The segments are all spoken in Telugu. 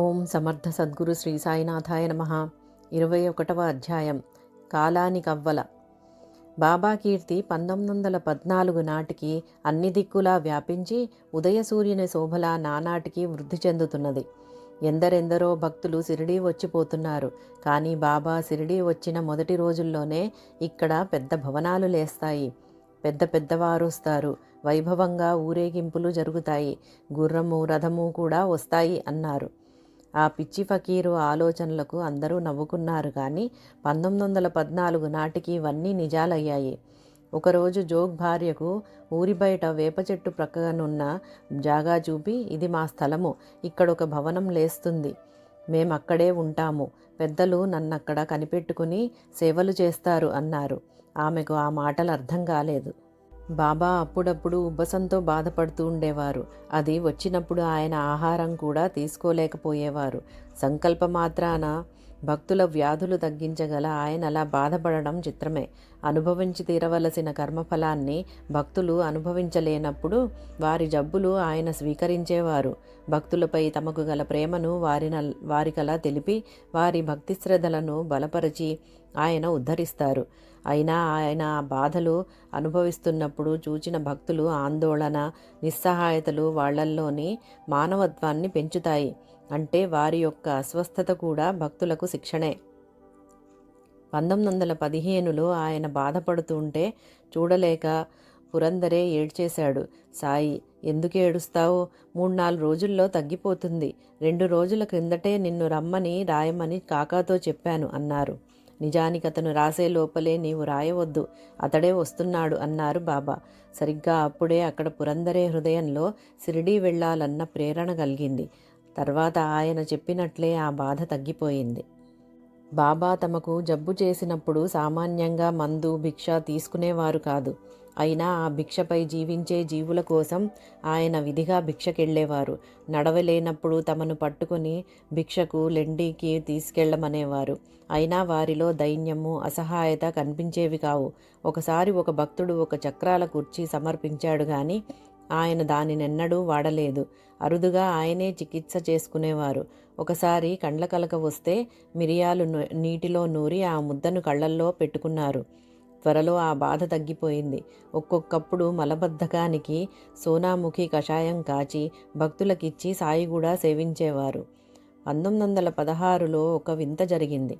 ఓం సమర్థ సద్గురు శ్రీ సాయినాథాయ నమః. 21వ అధ్యాయం కాలానికవ్వల. బాబా కీర్తి 1914 నాటికి అన్ని దిక్కులా వ్యాపించి ఉదయసూర్యుని శోభలా నానాటికి వృద్ధి చెందుతున్నది. ఎందరెందరో భక్తులు షిరిడీ వచ్చిపోతున్నారు. కానీ బాబా షిరిడీ వచ్చిన మొదటి రోజుల్లోనే ఇక్కడ పెద్ద భవనాలు లేస్తాయి. పెద్ద పెద్దవారు వస్తారు. వైభవంగా ఊరేగింపులు జరుగుతాయి. గుర్రము రథము కూడా వస్తాయి అన్నారు. ఆ పిచ్చి ఫకీరు ఆలోచనలకు అందరూ నవ్వుకున్నారు. కానీ 1914 నాటికి ఇవన్నీ నిజాలయ్యాయి. ఒకరోజు జోగ్ భార్యకు ఊరి బయట వేప చెట్టు ప్రక్కనున్న జాగా చూపి, ఇది మా స్థలము, ఇక్కడొక భవనం లేస్తుంది, మేమక్కడే ఉంటాము, పెద్దలు నన్నక్కడ కనిపెట్టుకుని సేవలు చేస్తారు అన్నారు. ఆమెకు ఆ మాటలు అర్థం కాలేదు. బాబా అప్పుడప్పుడు ఉబ్బసంతో బాధపడుతూ ఉండేవారు. అది వచ్చినప్పుడు ఆయన ఆహారం కూడా తీసుకోలేకపోయేవారు. సంకల్పమాత్రాన భక్తుల వ్యాధులు తగ్గించగల ఆయన అలా బాధపడడం చిత్రమే. అనుభవించి తీరవలసిన కర్మఫలాన్ని భక్తులు అనుభవించలేనప్పుడు వారి జబ్బులు ఆయన స్వీకరించేవారు. భక్తులపై తమకు గల ప్రేమను వారికలా తెలిపి వారి భక్తి శ్రద్ధలను బలపరిచి ఆయన ఉద్ధరిస్తారు. అయినా ఆయన బాధలు అనుభవిస్తున్నప్పుడు చూచిన భక్తులు ఆందోళన, నిస్సహాయతలు వాళ్లల్లోని మానవత్వాన్ని పెంచుతాయి. అంటే వారి యొక్క అస్వస్థత కూడా భక్తులకు శిక్షణే. 1915లో ఆయన బాధపడుతుంటే చూడలేక పురందరే ఏడ్చేశాడు. సాయి, ఎందుకు ఏడుస్తావు? 3-4 రోజుల్లో తగ్గిపోతుంది. 2 రోజుల క్రిందటే నిన్ను రమ్మని రాయమని కాకాతో చెప్పాను అన్నారు. నిజానికి అతను రాసే లోపలే నీవు రాయవద్దు, అతడే వస్తున్నాడు అన్నారు బాబా. సరిగ్గా అప్పుడే అక్కడ పురందరే హృదయంలో షిరిడీ వెళ్ళాలన్న ప్రేరణ కలిగింది. తర్వాత ఆయన చెప్పినట్లే ఆ బాధ తగ్గిపోయింది. బాబా తమకు జబ్బు చేసినప్పుడు సామాన్యంగా మందు భిక్ష తీసుకునేవారు కాదు. అయినా ఆ భిక్షపై జీవించే జీవుల కోసం ఆయన విధిగా భిక్షకెళ్ళేవారు. నడవలేనప్పుడు తమను పట్టుకుని భిక్షకు లెండికి తీసుకెళ్లమనేవారు. అయినా వారిలో దైన్యము, అసహాయత కనిపించేవి కావు. ఒకసారి ఒక భక్తుడు ఒక చక్రాల కుర్చీ సమర్పించాడు గాని ఆయన దానినెన్నడూ వాడలేదు. అరుదుగా ఆయనే చికిత్స చేసుకునేవారు. ఒకసారి కండ్ల కలక వస్తే మిరియాలు నీటిలో నూరి ఆ ముద్దను కళ్ళల్లో పెట్టుకున్నారు. త్వరలో ఆ బాధ తగ్గిపోయింది. ఒక్కొక్కప్పుడు మలబద్ధకానికి సోనాముఖి కషాయం కాచి భక్తులకిచ్చి సాయి కూడా సేవించేవారు. 1916లో ఒక వింత జరిగింది.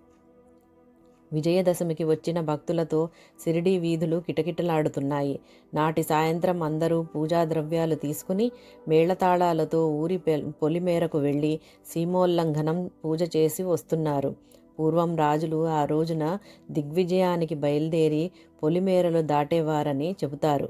విజయదశమికి వచ్చిన భక్తులతో షిరిడీ వీధులు కిటకిటలాడుతున్నాయి. నాటి సాయంత్రం అందరూ పూజా ద్రవ్యాలు తీసుకుని మేళతాళాలతో ఊరి పొలిమేరకు వెళ్ళి సీమోల్లంఘనం పూజ చేసి వస్తున్నారు. పూర్వం రాజులు ఆ రోజున దిగ్విజయానికి బయలుదేరి పొలిమేరలు దాటేవారని చెబుతారు.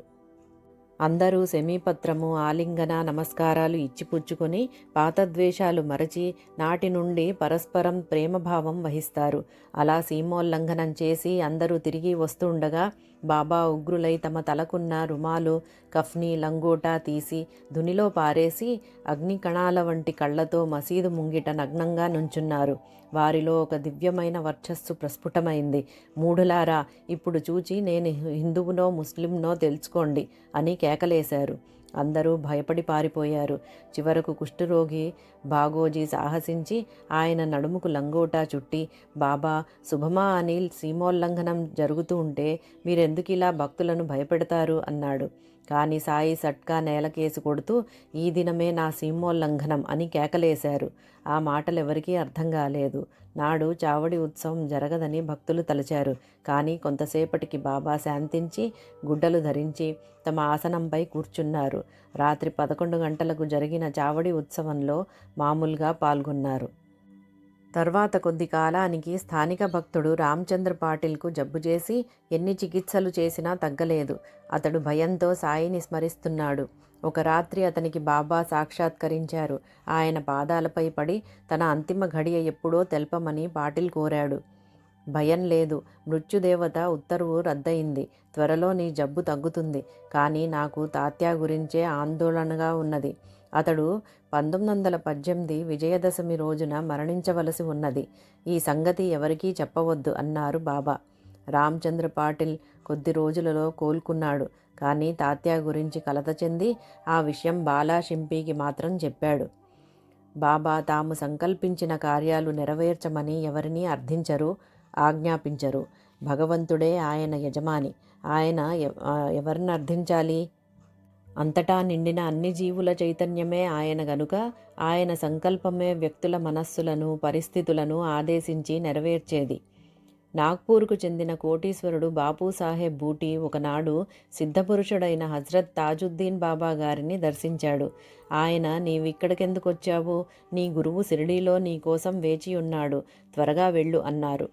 అందరూ శమీపత్రము, ఆలింగన, నమస్కారాలు ఇచ్చిపుచ్చుకొని పాత ద్వేషాలు మరచి నాటి నుండి పరస్పరం ప్రేమభావం వహిస్తారు. అలా సీమోల్లంఘనం చేసి అందరూ తిరిగి వస్తుండగా బాబా ఉగ్రులై తమ తలకున్న రుమాలు, కఫ్నీ, లంగోటా తీసి ధునిలో పారేసి అగ్నికణాల వంటి కళ్ళతో మసీదు ముంగిట నగ్నంగా నుంచున్నారు. వారిలో ఒక దివ్యమైన వర్చస్సు ప్రస్ఫుటమైంది. మూఢులారా, ఇప్పుడు చూచి నేను హిందువునో ముస్లింనో తెలుసుకోండి అని కేకలేశారు. అందరూ భయపడి పారిపోయారు. చివరకు కుష్ఠరోగి బాగోజీ సాహసించి ఆయన నడుముకు లంగోటా చుట్టి, బాబా, శుభమా అని సీమోల్లంఘనం జరుగుతూ ఉంటే మీరెందుకిలా భక్తులను భయపెడతారు అన్నాడు. కానీ సాయి సట్కా నేలకేసి కొడుతూ, ఈ దినమే నా సీమోల్లంఘనం అని కేకలేశారు. ఆ మాటలెవరికీ అర్థం కాలేదు. నాడు చావడి ఉత్సవం జరగదని భక్తులు తలచారు. కానీ కొంతసేపటికి బాబా శాంతించి గుడ్డలు ధరించి తమ ఆసనంపై కూర్చున్నారు. రాత్రి 11 గంటలకు జరిగిన చావడి ఉత్సవంలో మామూలుగా పాల్గొన్నారు. తర్వాత కొద్ది కాలానికి స్థానిక భక్తుడు రామచంద్ర పాటిల్కు జబ్బు చేసి ఎన్ని చికిత్సలు చేసినా తగ్గలేదు. అతడు భయంతో సాయిని స్మరిస్తున్నాడు. ఒక రాత్రి అతనికి బాబా సాక్షాత్కరించారు. ఆయన పాదాలపై పడి తన అంతిమ ఘడియ ఎప్పుడో తెలపమని పాటిల్ కోరాడు. భయం లేదు, మృత్యుదేవత ఉత్తర్వు రద్దయింది, త్వరలో నీ జబ్బు తగ్గుతుంది. కానీ నాకు తాత్యా గురించే ఆందోళనగా ఉన్నది. అతడు 1918 విజయదశమి రోజున మరణించవలసి ఉన్నది. ఈ సంగతి ఎవరికీ చెప్పవద్దు అన్నారు బాబా. రామచంద్ర పాటిల్ కొద్ది రోజులలో కోలుకున్నాడు. కానీ తాత్యా గురించి కలత చెంది ఆ విషయం బాలా షింపీకి మాత్రం చెప్పాడు. బాబా తాము సంకల్పించిన కార్యాలు నెరవేర్చమని ఎవరినీ అర్థించరు, ఆజ్ఞాపించరు. భగవంతుడే ఆయన యజమాని. ఆయన ఎవరిని అర్థించాలి? అంతటా నిండిన అన్ని జీవుల చైతన్యమే ఆయన గనుక ఆయన సంకల్పమే వ్యక్తుల మనస్సులను, పరిస్థితులను ఆదేశించి నెరవేర్చేది. నాగ్పూర్కు చెందిన కోటీశ్వరుడు బాపూసాహెబ్ బూటీ ఒకనాడు సిద్ధపురుషుడైన హజ్రత్ తాజుద్దీన్ బాబా గారిని దర్శించాడు. ఆయన, నీవిక్కడికెందుకొచ్చావు? నీ గురువు షిరిడీలో నీకోసం వేచియున్నాడు, త్వరగా వెళ్ళు అన్నారు.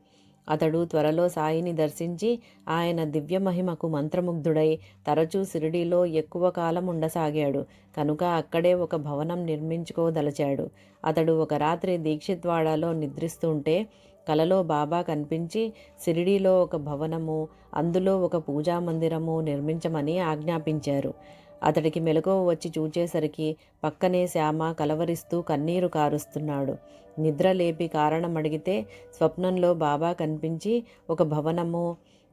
అతడు త్వరలో సాయిని దర్శించి ఆయన దివ్యమహిమకు మంత్రముగ్ధుడై తరచూ షిరిడీలో ఎక్కువ కాలం ఉండసాగాడు. కనుక అక్కడే ఒక భవనం నిర్మించుకోదలచాడు. అతడు ఒక రాత్రి దీక్షిత్వాడాలో నిద్రిస్తుంటే కలలో బాబా కనిపించి షిరిడీలో ఒక భవనము, అందులో ఒక పూజామందిరము నిర్మించమని ఆజ్ఞాపించారు. అతడికి మెలకువ వచ్చి చూచేసరికి పక్కనే శ్యామ కలవరిస్తూ కన్నీరు కారుస్తున్నాడు. నిద్ర లేపి కారణం అడిగితే స్వప్నంలో బాబా కనిపించి ఒక భవనము,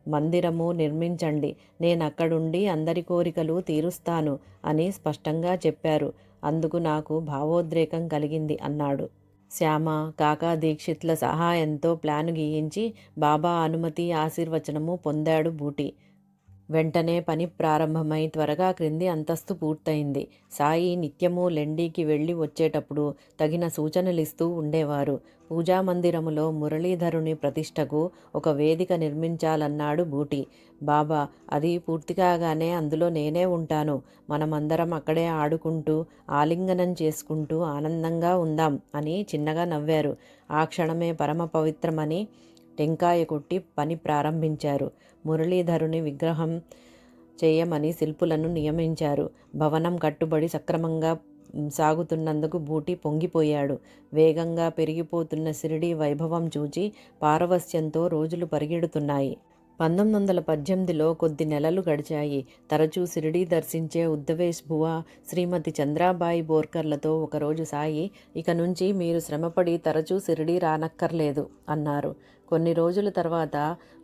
మందిరము నిర్మించండి, నేనక్కడుండి అందరి కోరికలు తీరుస్తాను అని స్పష్టంగా చెప్పారు. అందుకు నాకు భావోద్రేకం కలిగింది అన్నాడు. శ్యామ, కాకా దీక్షిత్ల సహాయంతో ప్లాను గీయించి బాబా అనుమతి, ఆశీర్వచనము పొందాడు బూటీ. వెంటనే పని ప్రారంభమై త్వరగా క్రింది అంతస్తు పూర్తయింది. సాయి నిత్యము లెండీకి వెళ్ళి వచ్చేటప్పుడు తగిన సూచనలిస్తూ ఉండేవారు. పూజామందిరములో మురళీధరుని ప్రతిష్టకు ఒక వేదిక నిర్మించాలన్నాడు బూటీ. బాబా, అది పూర్తి కాగానే అందులో నేనే ఉంటాను. మనమందరం అక్కడే ఆడుకుంటూ, ఆలింగనం చేసుకుంటూ ఆనందంగా ఉందాం అని చిన్నగా నవ్వారు. ఆ క్షణమే పరమ పవిత్రమని టెంకాయ కొట్టి పని ప్రారంభించారు. మురళీధరుని విగ్రహం చేయమని శిల్పులను నియమించారు. భవనం కట్టుబడి సక్రమంగా సాగుతున్నందుకు బూటీ పొంగిపోయాడు. వేగంగా పెరిగిపోతున్న షిరిడీ వైభవం చూచి పారవస్యంతో రోజులు పరిగెడుతున్నాయి. 1918లో కొద్ది నెలలు గడిచాయి. తరచూ షిరిడీ దర్శించే ఉద్దవేష్ బువా, శ్రీమతి చంద్రాబాయి బోర్కర్లతో ఒకరోజు సాయి, ఇక నుంచి మీరు శ్రమపడి తరచూ షిరిడీ రానక్కర్లేదు అన్నారు. కొన్ని రోజుల తర్వాత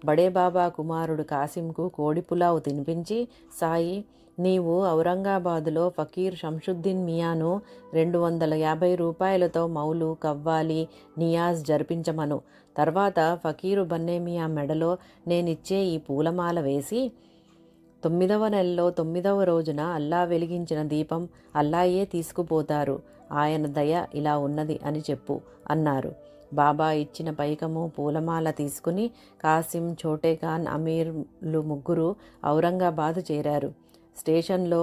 బడేబాబా కుమారుడు కాసింకు కోడి పులావు తినిపించి, సాయి, నీవు ఔరంగాబాదులో ఫకీర్ షంషుద్దీన్ మియాను 250 రూపాయలతో మౌలు, కవ్వాలి, నియాజ్ జరిపించమను. తర్వాత ఫకీరు బన్నేమియా మెడలో నేనిచ్చే ఈ పూలమాల వేసి 9వ నెలలో 9వ రోజున అల్లా వెలిగించిన దీపం అల్లాయే తీసుకుపోతారు. ఆయన దయ ఇలా ఉన్నది అని చెప్పు అన్నారు. బాబా ఇచ్చిన పైకము, పూలమాల తీసుకుని కాసిం, ఛోటేఖాన్, అమీర్లు ముగ్గురు ఔరంగాబాదు చేరారు. స్టేషన్లో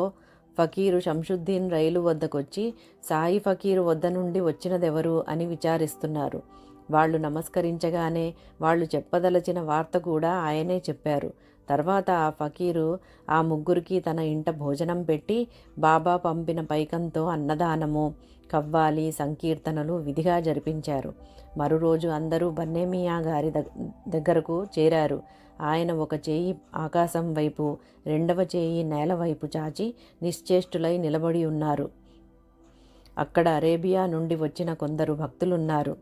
ఫకీరు షంషుద్దీన్ రైలు వద్దకొచ్చి సాయి ఫకీరు వద్ద నుండి వచ్చినదెవరు అని విచారిస్తున్నారు. వాళ్ళు నమస్కరించగానే వాళ్ళు చెప్పదలచిన వార్త కూడా ఆయనే చెప్పారు. తర్వాత ఆ ఫకీరు ఆ ముగ్గురికి తన ఇంట భోజనం పెట్టి బాబా పంపిన పైకంతో అన్నదానము, కవ్వాలి, సంకీర్తనలు విధిగా జరిపించారు. మరురోజు అందరూ బన్నేమియా గారి దగ్గరకు చేరారు. ఆయన ఒక చేయి ఆకాశం వైపు, రెండవ చేయి నేల వైపు చాచి నిశ్చేష్టులై నిలబడి ఉన్నారు. అక్కడ అరేబియా నుండి వచ్చిన కొందరు భక్తులున్నారు.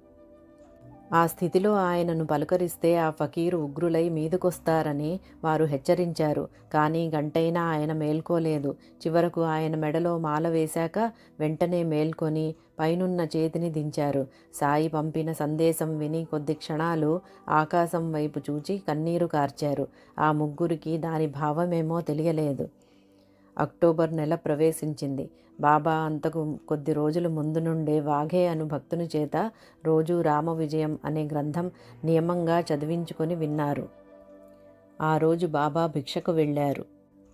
ఆ స్థితిలో ఆయనను పలుకరిస్తే ఆ ఫకీరు ఉగ్రులై మీదకొస్తారని వారు హెచ్చరించారు. కానీ గంటైనా ఆయన మేల్కోలేదు. చివరకు ఆయన మెడలో మాల వేశాక వెంటనే మేల్కొని పైనున్న చేతిని దించారు. సాయి పంపిన సందేశం విని కొద్ది క్షణాలు ఆకాశం వైపు చూచి కన్నీరు కార్చారు. ఆ ముగ్గురికి దాని భావమేమో తెలియలేదు. అక్టోబర్ నెల ప్రవేశించింది. బాబా అంతకు కొద్ది రోజుల ముందు నుండే వాఘే అను భక్తుని చేత రోజు రామ విజయం అనే గ్రంథం నియమంగా చదివించుకొని విన్నారు. ఆ రోజు బాబా భిక్షకు వెళ్ళారు.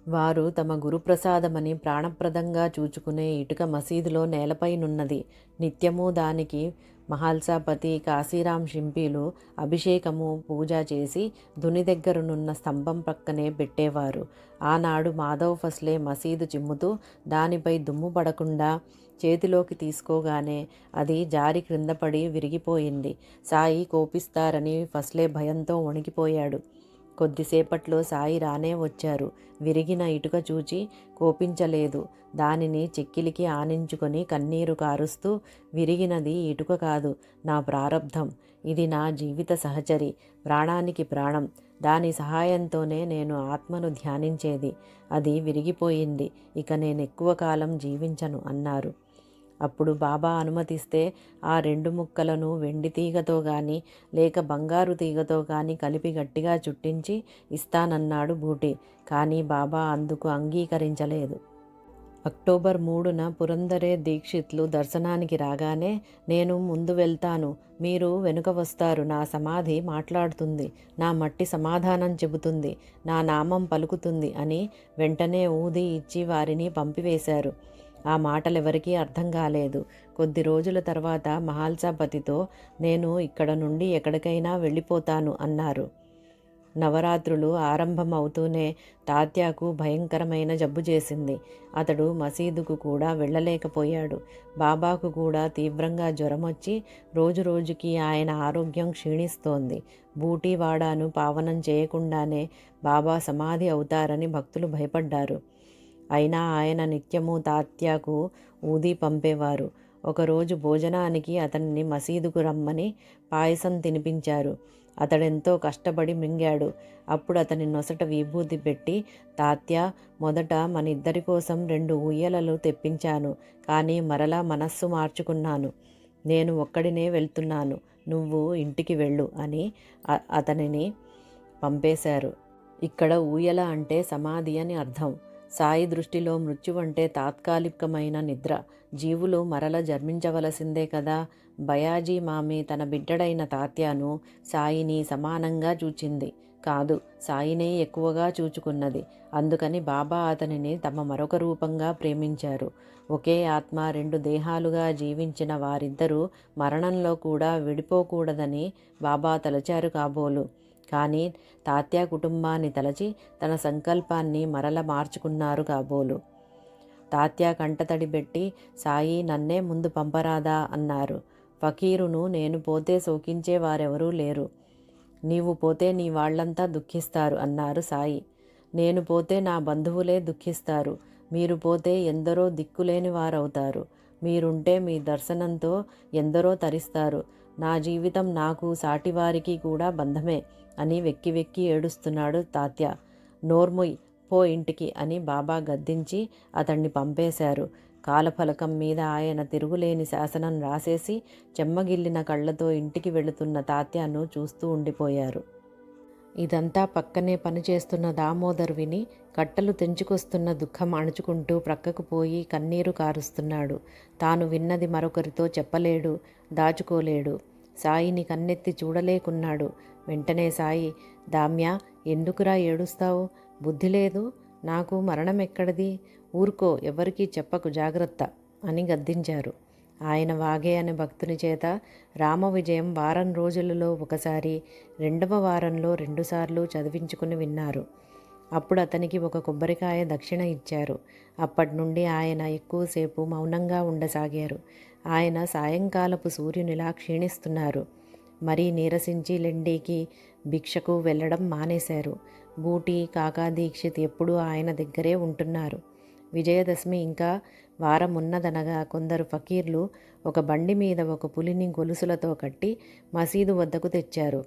వారు తమ గురుప్రసాదమని ప్రాణప్రదంగా చూచుకునే ఇటుక మసీదులో నేలపైనున్నది. నిత్యము దానికి మహాల్సాపతి, కాశీరాం షింపీలు అభిషేకము, పూజ చేసి దుని దగ్గరనున్న స్తంభం పక్కనే పెట్టేవారు. ఆనాడు మాధవ్ ఫస్లే మసీదు చిమ్ముతూ దానిపై దుమ్ము పడకుండా చేతిలోకి తీసుకోగానే అది జారి క్రిందపడి విరిగిపోయింది. సాయి కోపిస్తారని ఫస్లే భయంతో వణికిపోయాడు. కొద్దిసేపట్లో సాయి రానే వచ్చారు. విరిగిన ఇటుక చూచి కోపించలేదు. దానిని చెక్కిలికి ఆనించుకొని కన్నీరు కారుస్తూ, విరిగినది ఇటుక కాదు, నా ప్రారబ్ధం. ఇది నా జీవిత సహచరి, ప్రాణానికి ప్రాణం. దాని సహాయంతోనే నేను ఆత్మను ధ్యానించేది. అది విరిగిపోయింది. ఇక నేనెక్కువ కాలం జీవించను అన్నారు. అప్పుడు బాబా అనుమతిస్తే ఆ 2 ముక్కలను వెండి తీగతో గాని లేక బంగారు తీగతో గాని కలిపి గట్టిగా చుట్టించి ఇస్తానన్నాడు బూటి. కానీ బాబా అందుకు అంగీకరించలేదు. అక్టోబర్ 3న పురందరే దీక్షిత్లు దర్శనానికి రాగానే, నేను ముందు వెళ్తాను, మీరు వెనుక వస్తారు, నా సమాధి మాట్లాడుతుంది, నా మట్టి సమాధానం చెబుతుంది, నా నామం పలుకుతుంది అని వెంటనే ఊది ఇచ్చి వారిని పంపివేశారు. ఆ మాటలెవరికీ అర్థం కాలేదు. కొద్ది రోజుల తర్వాత మహాల్సాపతితో, నేను ఇక్కడ నుండి ఎక్కడికైనా వెళ్ళిపోతాను అన్నారు. నవరాత్రులు ఆరంభం అవుతూనే తాత్యాకు భయంకరమైన జబ్బు చేసింది. అతడు మసీదుకు కూడా వెళ్ళలేకపోయాడు. బాబాకు కూడా తీవ్రంగా జ్వరం వచ్చి రోజురోజుకి ఆయన ఆరోగ్యం క్షీణిస్తోంది. బూటీవాడాను పావనం చేయకుండానే బాబా సమాధి అవుతారని భక్తులు భయపడ్డారు. అయినా ఆయన నిత్యము తాత్యాకు ఊది పంపేవారు. ఒకరోజు భోజనానికి అతన్ని మసీదుకు రమ్మని పాయసం తినిపించారు. అతడెంతో కష్టపడి మింగాడు. అప్పుడు అతని నొసట విభూతి పెట్టి, తాత్యా, మొదట మన ఇద్దరి కోసం 2 ఊయలలు తెప్పించాను, కానీ మరలా మనస్సు మార్చుకున్నాను. నేను ఒక్కడినే వెళ్తున్నాను, నువ్వు ఇంటికి వెళ్ళు అని అతనిని పంపేశారు. ఇక్కడ ఊయల అంటే సమాధి అని అర్థం. సాయి దృష్టిలో మృత్యువంటే తాత్కాలికమైన నిద్ర. జీవులు మరల జన్మించవలసిందే కదా. బయాజీ మామి తన బిడ్డడైన తాత్యాను సాయిని సమానంగా చూచింది కాదు, సాయినే ఎక్కువగా చూచుకున్నది. అందుకని బాబా అతనిని తమ మరొక రూపంగా ప్రేమించారు. ఒకే ఆత్మ 2 దేహాలుగా జీవించిన వారిద్దరూ మరణంలో కూడా విడిపోకూడదని బాబా తలచారు కాబోలు. కానీ తాత్యా కుటుంబాన్ని తలచి తన సంకల్పాన్ని మరల మార్చుకున్నారు కాబోలు. తాత్యా కంటతడి పెట్టి, సాయి, నన్నే ముందు పంపరాదా అన్నారు. ఫకీరును నేను పోతే శోకించే వారెవరూ లేరు, నీవు పోతే నీ వాళ్ళంతా దుఃఖిస్తారు అన్నారు సాయి. నేను పోతే నా బంధువులే దుఃఖిస్తారు, మీరు పోతే ఎందరో దిక్కులేని వారవుతారు, మీరుంటే మీ దర్శనంతో ఎందరో తరిస్తారు, నా జీవితం నాకు సాటివారికి కూడా బంధమే అని వెక్కి వెక్కి ఏడుస్తున్నాడు తాత్యా. నోర్ముయ్, పో ఇంటికి అని బాబా గద్దించి అతన్ని పంపేశారు. కాలఫలకం మీద ఆయన తిరుగులేని శాసనం రాసేసి చెమ్మగిల్లిన కళ్ళతో ఇంటికి వెళుతున్న తాత్యాను చూస్తూ ఉండిపోయారు. ఇదంతా పక్కనే పనిచేస్తున్న దామోదర్ విని కట్టలు తెంచుకొస్తున్న దుఃఖం అణుచుకుంటూ ప్రక్కకు పోయి కన్నీరు కారుస్తున్నాడు. తాను విన్నది మరొకరితో చెప్పలేడు, దాచుకోలేడు. సాయిని కన్నెత్తి చూడలేకున్నాడు. వెంటనే సాయి, దామ్యా, ఎందుకురా ఏడుస్తావు? బుద్ధి లేదు? నాకు మరణం ఎక్కడిది? ఊరుకో, ఎవరికీ చెప్పకు, జాగ్రత్త అని గద్దించారు. ఆయన వాగే అనే భక్తుని చేత రామ విజయం వారం రోజులలో ఒకసారి, 2వ వారంలో 2 సార్లు చదివించుకుని విన్నారు. అప్పుడు అతనికి ఒక కొబ్బరికాయ దక్షిణ ఇచ్చారు. అప్పటి నుండి ఆయన ఎక్కువసేపు మౌనంగా ఉండసాగారు. ఆయన సాయంకాలపు సూర్యునిలా క్షీణిస్తున్నారు. మరీ నీరసించి లెండీకి భిక్షకు వెళ్ళడం మానేశారు. బూటి, కాకా దీక్షిత్ ఎప్పుడూ ఆయన దగ్గరే ఉంటున్నారు. విజయదశమి ఇంకా వారం ఉన్నదనగా కొందరు ఫకీర్లు ఒక బండి మీద ఒక పులిని గొలుసులతో కట్టి మసీదు వద్దకు తెచ్చారు.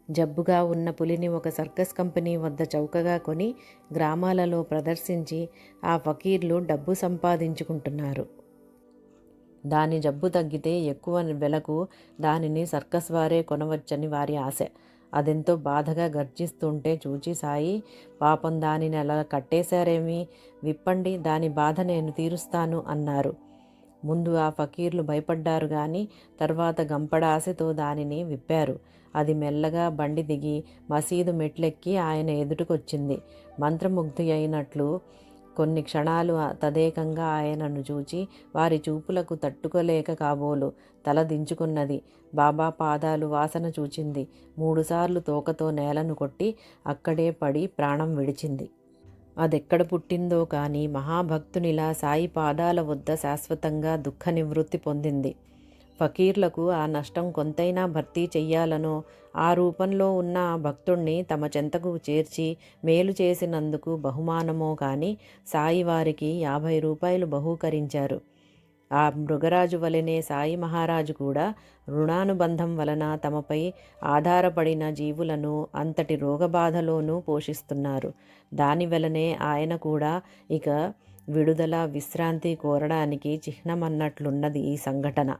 జబ్బుగా ఉన్న పులిని ఒక సర్కస్ కంపెనీ వద్ద చౌకగా కొని గ్రామాలలో ప్రదర్శించి ఆ ఫకీర్లు డబ్బు సంపాదించుకుంటున్నారు. దాని జబ్బు తగ్గితే ఎక్కువ వెలకు దానిని సర్కస్ వారే కొనవచ్చని వారి ఆశ. అదెంతో బాధగా గర్జిస్తుంటే చూచి సాయి, పాపం దానిని అలా కట్టేశారేమి, విప్పండి, దాని బాధ నేను తీరుస్తాను అన్నారు. ముందు ఆ ఫకీర్లు భయపడ్డారు కానీ తర్వాత గంపడ ఆశతో దానిని విప్పారు. అది మెల్లగా బండి దిగి మసీదు మెట్లెక్కి ఆయన ఎదుటికొచ్చింది. మంత్రముగ్ధి అయినట్లు కొన్ని క్షణాలు తదేకంగా ఆయనను చూచి వారి చూపులకు తట్టుకోలేక కాబోలు తల దించుకున్నది. బాబా పాదాలు వాసన చూచింది. 3 సార్లు తోకతో నేలను కొట్టి అక్కడే పడి ప్రాణం విడిచింది. అదెక్కడ పుట్టిందో కానీ మహాభక్తునిలా సాయి పాదాల వద్ద శాశ్వతంగా దుఃఖ నివృత్తి పొందింది. ఫకీర్లకు ఆ నష్టం కొంతైనా భర్తీ చెయ్యాలనో, ఆ రూపంలో ఉన్న ఆ భక్తుణ్ణి తమ చెంతకు చేర్చి మేలు చేసినందుకు బహుమానమో కానీ సాయి వారికి 50 రూపాయలు బహూకరించారు. ఆ మృగరాజు వలనే సాయి మహారాజు కూడా రుణానుబంధం వలన తమపై ఆధారపడిన జీవులను అంతటి రోగబాధలోనూ పోషిస్తున్నారు. దానివలనే ఆయన కూడా ఇక విడుదల, విశ్రాంతి కోరడానికి చిహ్నమన్నట్లున్నది ఈ సంఘటన.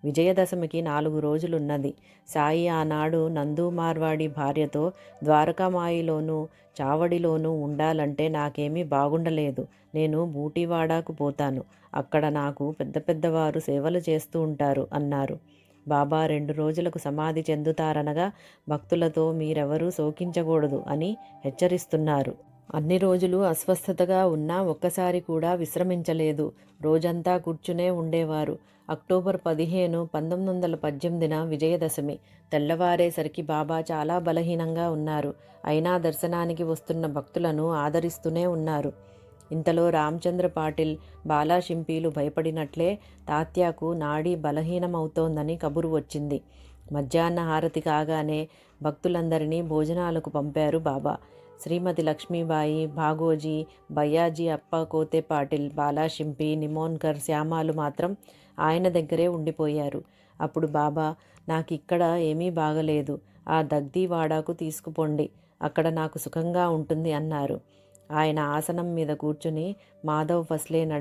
విజయదశమికి 4 రోజులున్నది. సాయి ఆనాడు నందు మార్వాడి భార్యతో ద్వారకామాయిలోనూ చావడిలోనూ ఉండాలంటే నాకేమీ బాగుండలేదు. నేను బూటీవాడాకు పోతాను. అక్కడ నాకు పెద్ద పెద్దవారు సేవలు చేస్తూ ఉంటారు అన్నారు. బాబా 2 రోజులకు సమాధి చెందుతారనగా భక్తులతో మీరెవరూ శోకించకూడదు అని హెచ్చరిస్తున్నారు. అన్ని రోజులు అస్వస్థతగా ఉన్నా ఒక్కసారి కూడా విశ్రమించలేదు. రోజంతా కూర్చునే ఉండేవారు. అక్టోబర్ 15, 1918న విజయదశమి. తెల్లవారేసరికి బాబా చాలా బలహీనంగా ఉన్నారు. అయినా దర్శనానికి వస్తున్న భక్తులను ఆదరిస్తూనే ఉన్నారు. ఇంతలో రామచంద్ర పాటిల్, బాలాషింపీలు భయపడినట్లే తాత్యాకు నాడీ బలహీనమవుతోందని కబురు వచ్చింది. మధ్యాహ్న హారతి కాగానే భక్తులందరినీ భోజనాలకు పంపారు బాబా. శ్రీమతి లక్ష్మీబాయి, భాగోజీ, బయ్యాజీ అప్ప కోతే పాటిల్, బాలాషింపి, నిమోన్కర్, శ్యామాలు మాత్రం ఆయన దగ్గరే ఉండిపోయారు. అప్పుడు బాబా, నాకిక్కడ ఏమీ బాగలేదు, ఆ దగ్దీవాడాకు తీసుకుపోండి, అక్కడ నాకు సుఖంగా ఉంటుంది అన్నారు. ఆయన ఆసనం మీద కూర్చుని మాధవ్ ఫస్లేని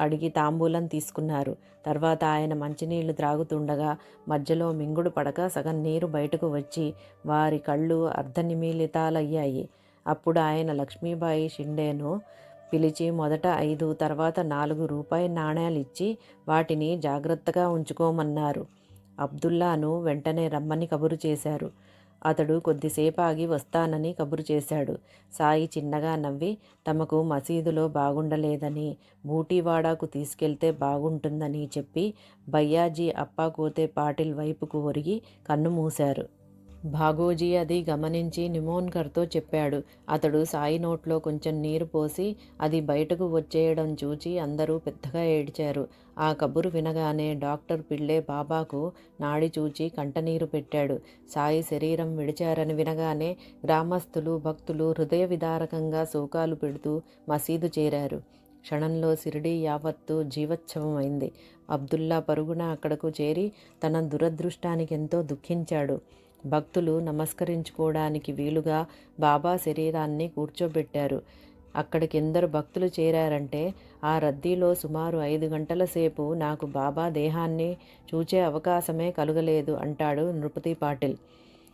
అడిగి తాంబూలం తీసుకున్నారు. తర్వాత ఆయన మంచినీళ్లు త్రాగుతుండగా మధ్యలో మింగుడు పడక సగం నీరు బయటకు వచ్చి వారి కళ్ళు అర్ధనిమీలితాలయ్యాయి. అప్పుడు ఆయన లక్ష్మీబాయి షిండేను పిలిచి మొదట 5, తర్వాత 4 రూపాయి నాణేలిచ్చి వాటిని జాగ్రత్తగా ఉంచుకోమన్నారు. అబ్దుల్లాను వెంటనే రమ్మని కబురు చేశారు. అతడు కొద్దిసేపాగి వస్తానని కబురు చేశాడు. సాయి చిన్నగా నవ్వి తమకు మసీదులో బాగుండలేదని, బూటీవాడాకు తీసుకెళ్తే బాగుంటుందని చెప్పి బయ్యాజీ అప్పాకోతే పాటిల్ వైపుకు ఒరిగి కన్ను మూశారు. భాగోజీ అది గమనించి నిమోన్కర్తో చెప్పాడు. అతడు సాయి నోట్లో కొంచెం నీరు పోసి అది బయటకు వచ్చేయడం చూచి అందరూ పెద్దగా ఏడ్చారు. ఆ కబురు వినగానే డాక్టర్ పిళ్ళే బాబాకు నాడి చూచి కంటనీరు పెట్టాడు. సాయి శరీరం విడిచారని వినగానే గ్రామస్తులు, భక్తులు హృదయ విదారకంగా శోకాలు పెడుతూ మసీదు చేరారు. క్షణంలో సిరిడీ యావత్తు జీవోత్సవమైంది. అబ్దుల్లా పరుగున అక్కడకు చేరి తన దురదృష్టానికి ఎంతో దుఃఖించాడు. భక్తులు నమస్కరించుకోవడానికి వీలుగా బాబా శరీరాన్ని కూర్చోబెట్టారు. అక్కడికెందరు భక్తులు చేరారంటే ఆ రద్దీలో సుమారు 5 గంటల సేపు నాకు బాబా దేహాన్ని చూచే అవకాశమే కలుగలేదు అంటాడు నృపతి పాటిల్.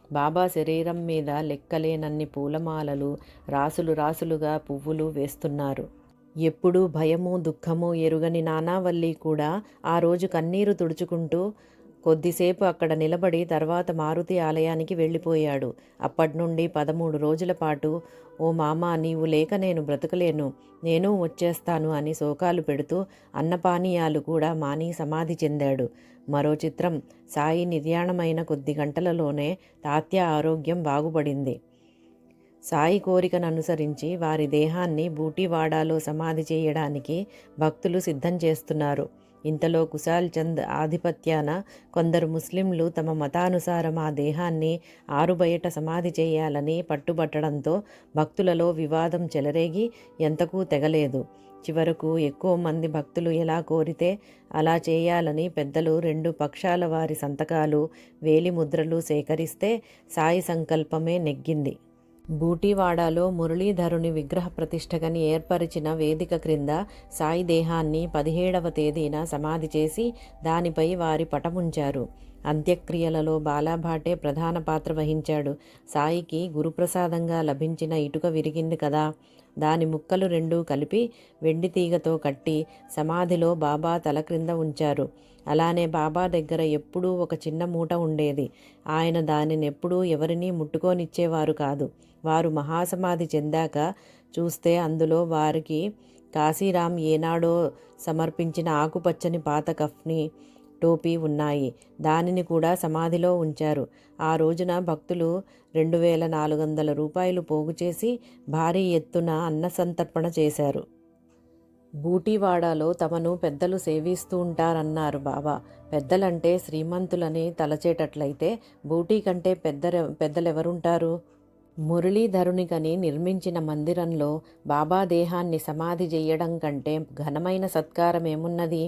బాబా శరీరం మీద లెక్కలేనన్ని పూలమాలలు, రాసులు రాసులుగా పువ్వులు వేస్తున్నారు. ఎప్పుడూ భయము, దుఃఖము ఎరుగని నానావల్లి కూడా ఆ రోజు కన్నీరు తుడుచుకుంటూ కొద్దిసేపు అక్కడ నిలబడి తర్వాత మారుతి ఆలయానికి వెళ్ళిపోయాడు. అప్పట్నుండి 13 రోజుల పాటు ఓ మామా, నీవు లేక నేను బ్రతకలేను, నేను వచ్చేస్తాను అని శోకాలు పెడుతూ అన్నపానీయాలు కూడా మాని సమాధి చెందాడు. మరో చిత్రం, సాయి నిర్యాణమైన కొద్ది గంటలలోనే తాత్య ఆరోగ్యం బాగుపడింది. సాయి కోరికను అనుసరించి వారి దేహాన్ని బూటీవాడాలో సమాధి చేయడానికి భక్తులు సిద్ధం చేస్తున్నారు. ఇంతలో కుశాల్ చంద్ ఆధిపత్యాన కొందరు ముస్లింలు తమ మతానుసారం ఆ దేహాన్ని ఆరుబయట సమాధి చేయాలని పట్టుబట్టడంతో భక్తులలో వివాదం చెలరేగి ఎంతకూ తెగలేదు. చివరకు ఎక్కువ మంది భక్తులు ఎలా కోరితే అలా చేయాలని పెద్దలు 2 పక్షాల వారి సంతకాలు, వేలిముద్రలు సేకరిస్తే సాయి సంకల్పమే నెగ్గింది. బూటీవాడాలో మురళీధరుని విగ్రహ ప్రతిష్టకని ఏర్పరిచిన వేదిక క్రింద సాయి దేహాన్ని 17వ తేదీన సమాధి చేసి దానిపై వారి పటముంచారు. అంత్యక్రియలలో బాలాభాటే ప్రధాన పాత్ర వహించాడు. సాయికి గురుప్రసాదంగా లభించిన ఇటుక విరిగింది కదా, దాని ముక్కలు 2 కలిపి వెండి తీగతో కట్టి సమాధిలో బాబా తల క్రింద ఉంచారు. అలానే బాబా దగ్గర ఎప్పుడూ ఒక చిన్న మూట ఉండేది. ఆయన దానినెప్పుడూ ఎవరినీ ముట్టుకోనిచ్చేవారు కాదు. వారు మహాసమాధి చెందాక చూస్తే అందులో వారికి కాశీరాం ఏనాడో సమర్పించిన ఆకుపచ్చని పాత కఫ్నీ, టోపీ ఉన్నాయి. దానిని కూడా సమాధిలో ఉంచారు. ఆ రోజున భక్తులు 2400 రూపాయలు పోగు చేసి భారీ ఎత్తున అన్నసంతర్పణ చేశారు. బూటీవాడాలో తమను పెద్దలు సేవిస్తూ ఉంటారన్నారు బాబా. పెద్దలంటే శ్రీమంతులని తలచేటట్లయితే బూటీ కంటే పెద్దలెవరుంటారు? మురళీధరునికని నిర్మించిన మందిరంలో బాబా దేహాన్ని సమాధి చెయ్యడం కంటే ఘనమైన సత్కారం ఏమున్నది?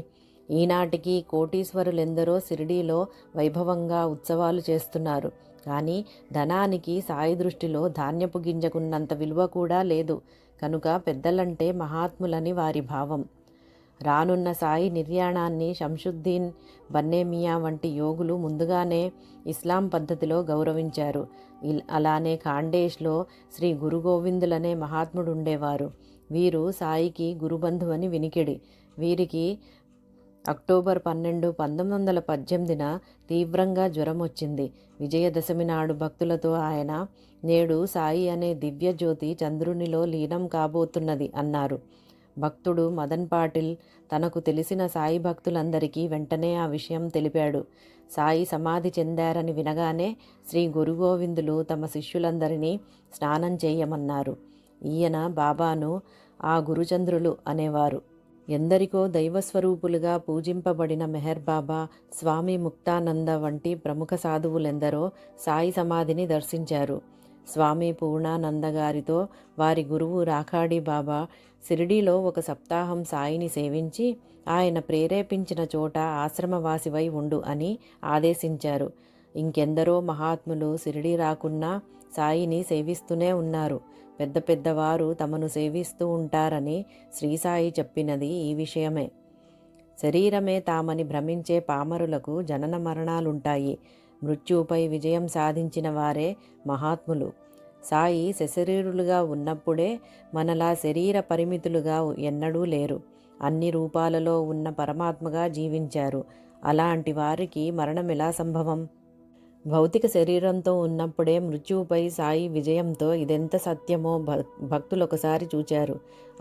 ఈనాటికి కోటీశ్వరులెందరో షిరిడీలో వైభవంగా ఉత్సవాలు చేస్తున్నారు. కానీ ధనానికి సాయి దృష్టిలో ధాన్యపు గింజకున్నంత విలువ కూడా లేదు. కనుక పెద్దలంటే మహాత్ములని వారి భావం. రానున్న సాయి నిర్యాణాన్ని షంషుద్దీన్ బన్నేమియా వంటి యోగులు ముందుగానే ఇస్లాం పద్ధతిలో గౌరవించారు. అలానే ఖాండేష్లో శ్రీ గురు గోవిందులనే మహాత్ముడు ఉండేవారు. వీరు సాయికి గురుబంధువని వినికిడి. వీరికి అక్టోబర్ 12, 1918న తీవ్రంగా జ్వరం వచ్చింది. విజయదశమి నాడు భక్తులతో ఆయన, నేడు సాయి అనే దివ్యజ్యోతి చంద్రునిలో లీనం కాబోతున్నది అన్నారు. భక్తుడు మదన్ పాటిల్ తనకు తెలిసిన సాయి భక్తులందరికీ వెంటనే ఆ విషయం తెలిపాడు. సాయి సమాధి చెందారని వినగానే శ్రీ గురుగోవిందులు తమ శిష్యులందరినీ స్నానం చేయమన్నారు. ఈయన బాబాను ఆ గురుచంద్రులు అనేవారు. ఎందరికో దైవస్వరూపులుగా పూజింపబడిన మెహర్ బాబా, స్వామి ముక్తానంద వంటి ప్రముఖ సాధువులెందరో సాయి సమాధిని దర్శించారు. స్వామి పూర్ణానంద గారితో వారి గురువు రాఖాడి బాబా షిరిడీలో ఒక సప్తాహం సాయిని సేవించి ఆయన ప్రేరేపించిన చోట ఆశ్రమవాసివై ఉండు అని ఆదేశించారు. ఇంకెందరో మహాత్ములు షిరిడీ రాకున్నా సాయిని సేవిస్తూనే ఉన్నారు. పెద్ద పెద్దవారు తమను సేవిస్తూ ఉంటారని శ్రీసాయి చెప్పినది ఈ విషయమే. శరీరమే తామని భ్రమించే పామరులకు జనన మరణాలుంటాయి. మృత్యుపై విజయం సాధించిన వారే మహాత్ములు. సాయి సశరీరులుగా ఉన్నప్పుడే మనలా శరీర పరిమితులుగా ఎన్నడూ లేరు. అన్ని రూపాలలో ఉన్న పరమాత్మగా జీవించారు. అలాంటి వారికి మరణం ఎలా సంభవం? భౌతిక శరీరంతో ఉన్నప్పుడే మృత్యువుపై సాయి విజయంతో ఇదెంత సత్యమో భక్తులు ఒకసారి చూచారు.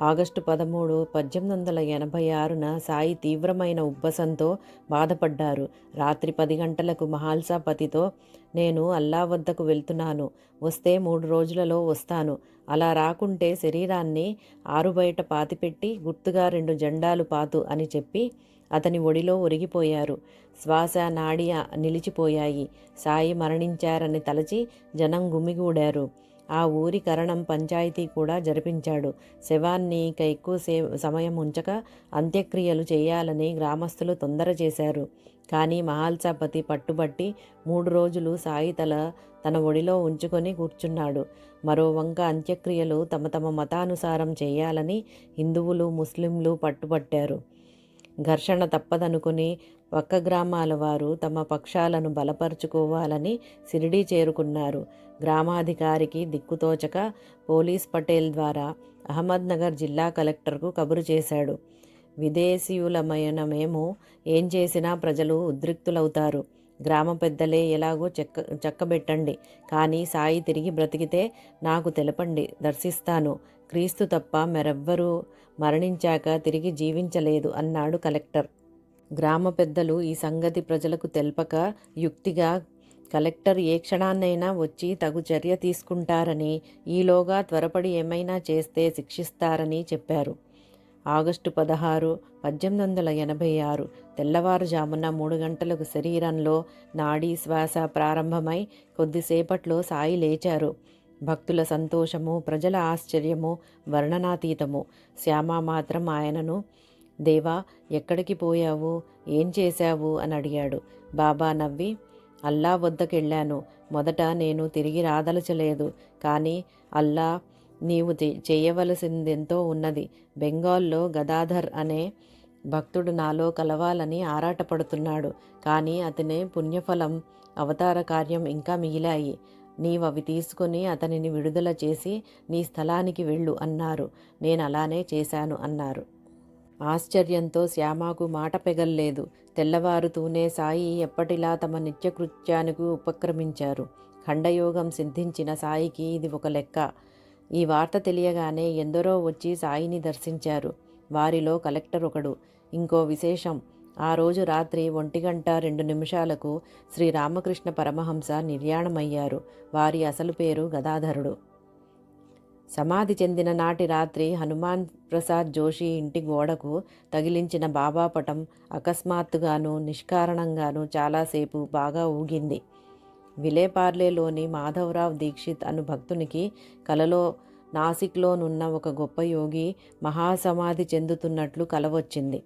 ఆగస్టు 13, 1886న సాయి తీవ్రమైన ఉబ్బసంతో బాధపడ్డారు. రాత్రి 10 గంటలకు మహాల్సా పతితో, నేను అల్లా వద్దకు వెళ్తున్నాను, వస్తే 3 రోజులలో వస్తాను, అలా రాకుంటే శరీరాన్ని ఆరుబయట పాతిపెట్టి గుర్తుగా 2 జెండాలు పాతు అని చెప్పి అతని ఒడిలో ఒరిగిపోయారు. శ్వాస నాడి నిలిచిపోయాయి. సాయి మరణించారని తలచి జనం గుమిగూడారు. ఆ ఊరి కరణం పంచాయతీ కూడా జరిపించాడు. శవాన్ని ఇక ఎక్కువ సమయం ఉంచక అంత్యక్రియలు చేయాలని గ్రామస్తులు తొందర చేశారు. కానీ మహాల్సాపతి పట్టుబట్టి 3 రోజులు సాయి తన ఒడిలో ఉంచుకొని కూర్చున్నాడు. మరో వంక అంత్యక్రియలు తమ తమ మతానుసారం చేయాలని హిందువులు, ముస్లింలు పట్టుబట్టారు. ఘర్షణ తప్పదనుకుని పక్క గ్రామాల వారు తమ పక్షాలను బలపరుచుకోవాలని షిరిడీ చేరుకున్నారు. గ్రామాధికారికి దిక్కుతోచక పోలీస్ పటేల్ ద్వారా అహ్మద్నగర్ జిల్లా కలెక్టర్కు కబురు చేశాడు. విదేశీయులమైన మేము ఏం చేసినా ప్రజలు ఉద్రిక్తులవుతారు. గ్రామ పెద్దలే ఎలాగో చక్కబెట్టండి, కానీ సాయి తిరిగి బ్రతికితే నాకు తెలపండి, దర్శిస్తాను. క్రీస్తు తప్ప మరెవ్వరూ మరణించాక తిరిగి జీవించలేదు అన్నాడు కలెక్టర్. గ్రామ పెద్దలు ఈ సంగతి ప్రజలకు తెల్పక యుక్తిగా కలెక్టర్ ఏ క్షణాన్నైనా వచ్చి తగు చర్య తీసుకుంటారని, ఈలోగా త్వరపడి ఏమైనా చేస్తే శిక్షిస్తారని చెప్పారు. ఆగస్టు 16, 1886 తెల్లవారుజామున 3 గంటలకు శరీరంలో నాడీ శ్వాస ప్రారంభమై కొద్దిసేపట్లో సాయి లేచారు. భక్తుల సంతోషము, ప్రజల ఆశ్చర్యము వర్ణనాతీతము. శ్యామ మాత్రం ఆయనను, దేవా ఎక్కడికి పోయావు, ఏం చేశావు అని అడిగాడు. బాబా నవ్వి, అల్లా వద్దకెళ్ళాను. మొదట నేను తిరిగి రాదలచలేదు, కానీ అల్లా నీవు చేయవలసిందెంతో ఉన్నది. బెంగాల్లో గదాధర్ అనే భక్తుడు నాలో కలవాలని ఆరాటపడుతున్నాడు, కానీ అతని పుణ్యఫలం, అవతార కార్యం ఇంకా మిగిలాయి. నీవవి తీసుకుని అతనిని విడుదల చేసి నీ స్థలానికి వెళ్ళు అన్నారు. నేను అలానే చేశాను అన్నారు. ఆశ్చర్యంతో శ్యామకు మాట పెగల్లేదు. తెల్లవారుతూనే సాయి ఎప్పటిలా తమ నిత్యకృత్యానికి ఉపక్రమించారు. ఖండయోగం సిద్ధించిన సాయికి ఇది ఒక లెక్క. ఈ వార్త తెలియగానే ఎందరో వచ్చి సాయిని దర్శించారు. వారిలో కలెక్టర్ ఒకడు. ఇంకో విశేషం, ఆ రోజు రాత్రి 1:02 శ్రీ రామకృష్ణ పరమహంస నిర్యాణమయ్యారు. వారి అసలు పేరు గదాధరుడు. సమాధి చెందిన నాటి రాత్రి హనుమాన్ ప్రసాద్ జోషి ఇంటి గోడకు తగిలించిన బాబా పటం అకస్మాత్తుగాను నిష్కారణంగాను చాలాసేపు బాగా ఊగింది. విలేపార్లేలోని మాధవరావ్ దీక్షిత్ అను భక్తునికి కలలో నాసిక్లోనున్న ఒక గొప్ప యోగి మహాసమాధి చెందుతున్నట్లు కల వచ్చింది.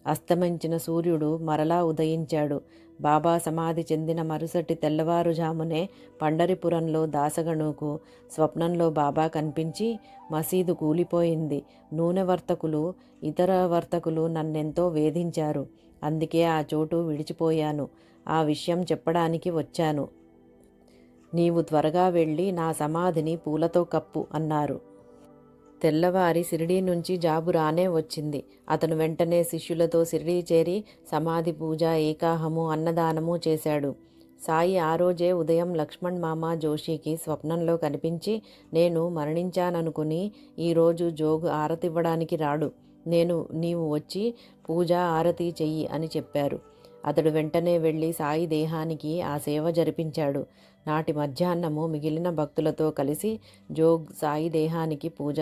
అస్తమించిన సూర్యుడు మరలా ఉదయించాడు. బాబా సమాధి చెందిన మరుసటి తెల్లవారుజామునే పండరిపురంలో దాసగణుకు స్వప్నంలో బాబా కనిపించి, మసీదు కూలిపోయింది, నూనె వర్తకులు, ఇతర వర్తకులు నన్నెంతో వేధించారు, అందుకే ఆ చోటు విడిచిపోయాను, ఆ విషయం చెప్పడానికి వచ్చాను, నీవు త్వరగా వెళ్ళి నా సమాధిని పూలతో కప్పు అన్నారు. తెల్లవారి షిరిడీ నుంచి జాబు రానే వచ్చింది. అతను వెంటనే శిష్యులతో షిరిడీ చేరి సమాధి పూజ, ఏకాహము, అన్నదానము చేశాడు. సాయి ఆ రోజే ఉదయం లక్ష్మణ్ మామ జోషికి స్వప్నంలో కనిపించి, నేను మరణించాననుకుని ఈరోజు జోగు ఆరతివ్వడానికి రాడు, నీవు వచ్చి పూజ ఆరతి చెయ్యి అని చెప్పారు. అతడు వెంటనే వెళ్ళి సాయి దేహానికి ఆ సేవ జరిపించాడు. నాటి మధ్యాహ్నము మిగిలిన భక్తులతో కలిసి జోగ్ సాయి దేహానికి పూజ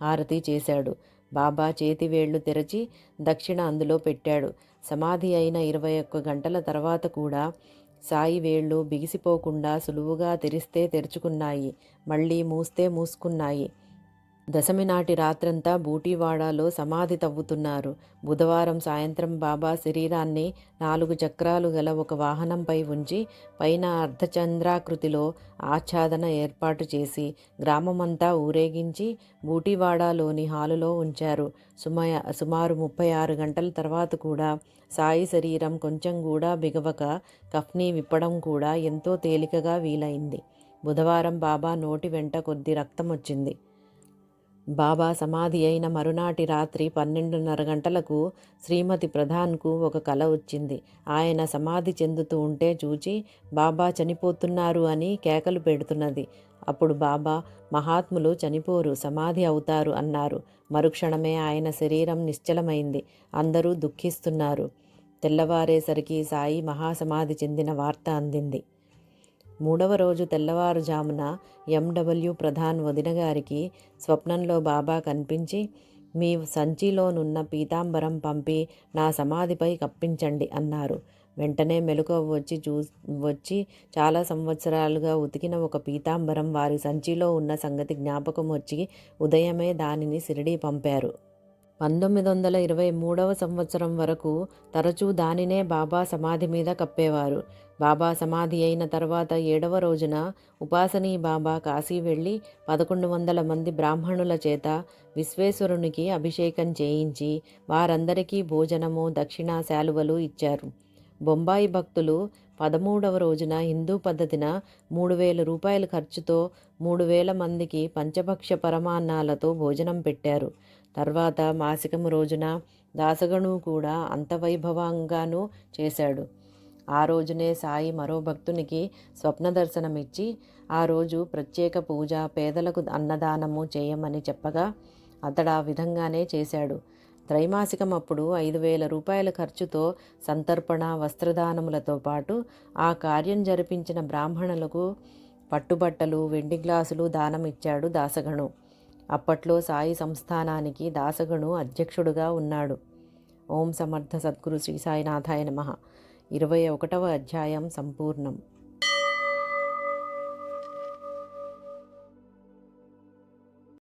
ఆరతి చేశాడు. బాబా చేతివేళ్లు తెరచి దక్షిణ అందులో పెట్టాడు. సమాధి అయిన 21 గంటల తర్వాత కూడా సాయి వేళ్ళు బిగిసిపోకుండా సులువుగా తెరిస్తే తెరుచుకున్నాయి, మళ్ళీ మూస్తే మూసుకున్నాయి. దశమి నాటి రాత్రంతా బూటీవాడాలో సమాధి తవ్వుతున్నారు. బుధవారం సాయంత్రం బాబా శరీరాన్ని 4 చక్రాలు గల ఒక వాహనంపై ఉంచి పైన అర్ధచంద్రాకృతిలో ఆచ్ఛాదన ఏర్పాటు చేసి గ్రామమంతా ఊరేగించి బూటీవాడాలోని హాలులో ఉంచారు. సుమారు 36 గంటల తర్వాత కూడా సాయి శరీరం కొంచెం కూడా బిగవక కఫ్నీ విప్పడం కూడా ఎంతో తేలికగా వీలైంది. బుధవారం బాబా నోటి వెంట కొద్ది రక్తం వచ్చింది. బాబా సమాధి అయిన మరునాటి రాత్రి 12:30 గంటలకు శ్రీమతి ప్రధాన్కు ఒక కల వచ్చింది. ఆయన సమాధి చెందుతూ ఉంటే చూచి బాబా చనిపోతున్నారు అని కేకలు పెడుతున్నది. అప్పుడు బాబా, మహాత్ములు చనిపోరు, సమాధి అవుతారు అన్నారు. మరుక్షణమే ఆయన శరీరం నిశ్చలమైంది. అందరూ దుఃఖిస్తున్నారు. తెల్లవారేసరికి సాయి మహాసమాధి చెందిన వార్త అందింది. 3వ రోజు తెల్లవారుజామున ఎండబ్ల్యూ ప్రధాన్ వదినగారికి స్వప్నంలో బాబా కనిపించి, మీ సంచిలోనున్న పీతాంబరం పంపి నా సమాధిపై కప్పించండి అన్నారు. వెంటనే మెలకువ వచ్చి చాలా సంవత్సరాలుగా ఉతికిన ఒక పీతాంబరం వారి సంచిలో ఉన్న సంగతి జ్ఞాపకం వచ్చి ఉదయమే దానిని షిరిడీ పంపారు. 1923వ సంవత్సరం వరకు తరచూ దానినే బాబా సమాధి మీద కప్పేవారు. బాబా సమాధి అయిన తర్వాత 7వ రోజున ఉపాసనీ బాబా కాశీ వెళ్ళి 1100 మంది బ్రాహ్మణుల చేత విశ్వేశ్వరునికి అభిషేకం చేయించి వారందరికీ భోజనము, దక్షిణ, శాలువలు ఇచ్చారు. బొంబాయి భక్తులు 13వ రోజున హిందూ పద్ధతిన 3000 రూపాయల ఖర్చుతో 3000 మందికి పంచభక్ష పరమాన్నాలతో భోజనం పెట్టారు. తర్వాత మాసికము రోజున దాసగణు కూడా అంత వైభవంగానూ చేశాడు. ఆ రోజునే సాయి మరో భక్తునికి స్వప్న దర్శనమిచ్చి ఆ రోజు ప్రత్యేక పూజ, పేదలకు అన్నదానము చేయమని చెప్పగా అతడు ఆ విధంగానే చేశాడు. త్రైమాసికం అప్పుడు 5000 రూపాయల ఖర్చుతో సంతర్పణ, వస్త్రదానములతో పాటు ఆ కార్యం జరిపించిన బ్రాహ్మణులకు పట్టుబట్టలు, వెండి గ్లాసులు దానమిచ్చాడు దాసగణు. అప్పట్లో సాయి సంస్థానానికి దాసగణు అధ్యక్షుడుగా ఉన్నాడు. ఓం సమర్థ సద్గురు శ్రీ సాయినాథాయ నమః. 21వ అధ్యాయం సంపూర్ణం.